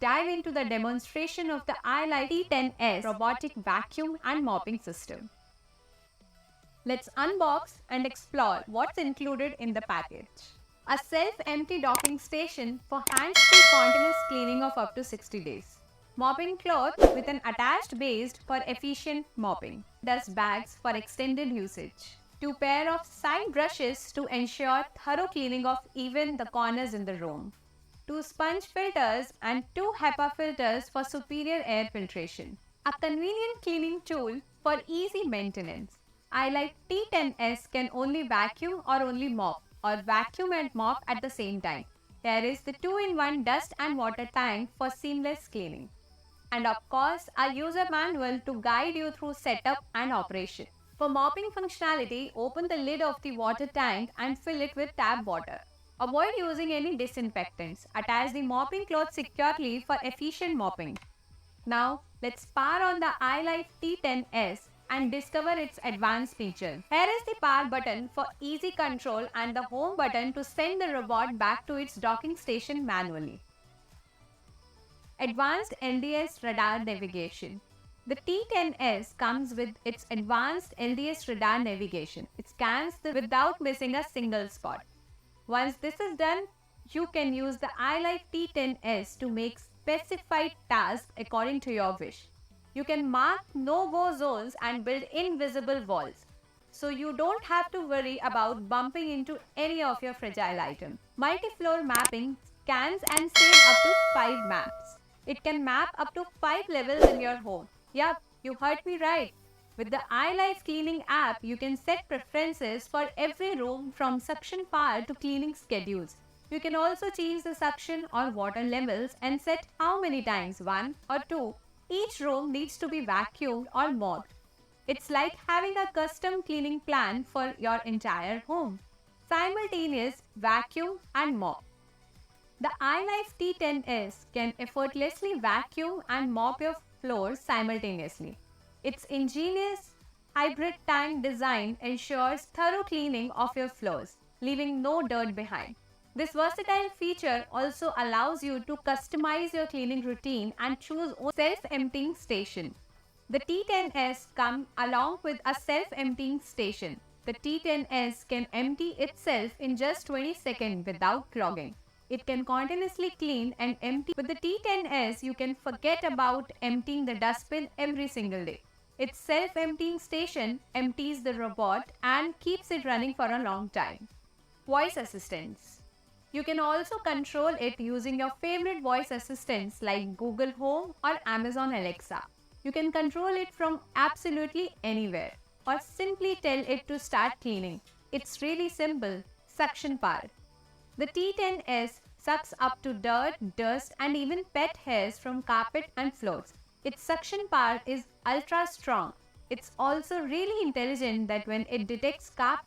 dive into the demonstration of the iLife T10S robotic vacuum and mopping system. Let's unbox and explore what's included in the package. A self-empty docking station for hands-free continuous cleaning of up to 60 days. Mopping cloth with an attached base for efficient mopping. Dust bags for extended usage. 2 pair of side brushes to ensure thorough cleaning of even the corners in the room. 2 sponge filters and 2 HEPA filters for superior air filtration. A convenient cleaning tool for easy maintenance. iLife T10S can only vacuum or only mop, or vacuum and mop at the same time. There is the 2-in-1 dust and water tank for seamless cleaning. And of course, a user manual to guide you through setup and operation. For mopping functionality, open the lid of the water tank and fill it with tap water. Avoid using any disinfectants. Attach the mopping cloth securely for efficient mopping. Now, let's power on the iLife T10S and discover its advanced feature. Here is the power button for easy control and the home button to send the robot back to its docking station manually. Advanced LDS radar navigation. The T10S comes with its advanced LDS radar navigation. It scans without missing a single spot. Once this is done, you can use the iLife T10S to make specified tasks according to your wish. You can mark no-go zones and build invisible walls, so you don't have to worry about bumping into any of your fragile items. Multi-floor mapping scans and saves up to 5 maps. It can map up to 5 levels in your home. Yup, you heard me right. With the iLife Cleaning app, you can set preferences for every room from suction power to cleaning schedules. You can also change the suction or water levels and set how many times, 1 or 2, each room needs to be vacuumed or mopped. It's like having a custom cleaning plan for your entire home. Simultaneous vacuum and mop. The iLife T10S can effortlessly vacuum and mop your floors simultaneously. Its ingenious hybrid tank design ensures thorough cleaning of your floors, leaving no dirt behind. This versatile feature also allows you to customize your cleaning routine and choose a self-emptying station. The T10S comes along with a self-emptying station. The T10S can empty itself in just 20 seconds without clogging. It can continuously clean and empty. With the T10S, you can forget about emptying the dustbin every single day. Its self-emptying station empties the robot and keeps it running for a long time. Voice assistants. You can also control it using your favorite voice assistants like Google Home or Amazon Alexa. You can control it from absolutely anywhere or simply tell it to start cleaning. It's really simple. Suction power. The T10S sucks up to dirt, dust and even pet hairs from carpet and floors. Its suction power is ultra strong. It's also really intelligent that when it detects carpet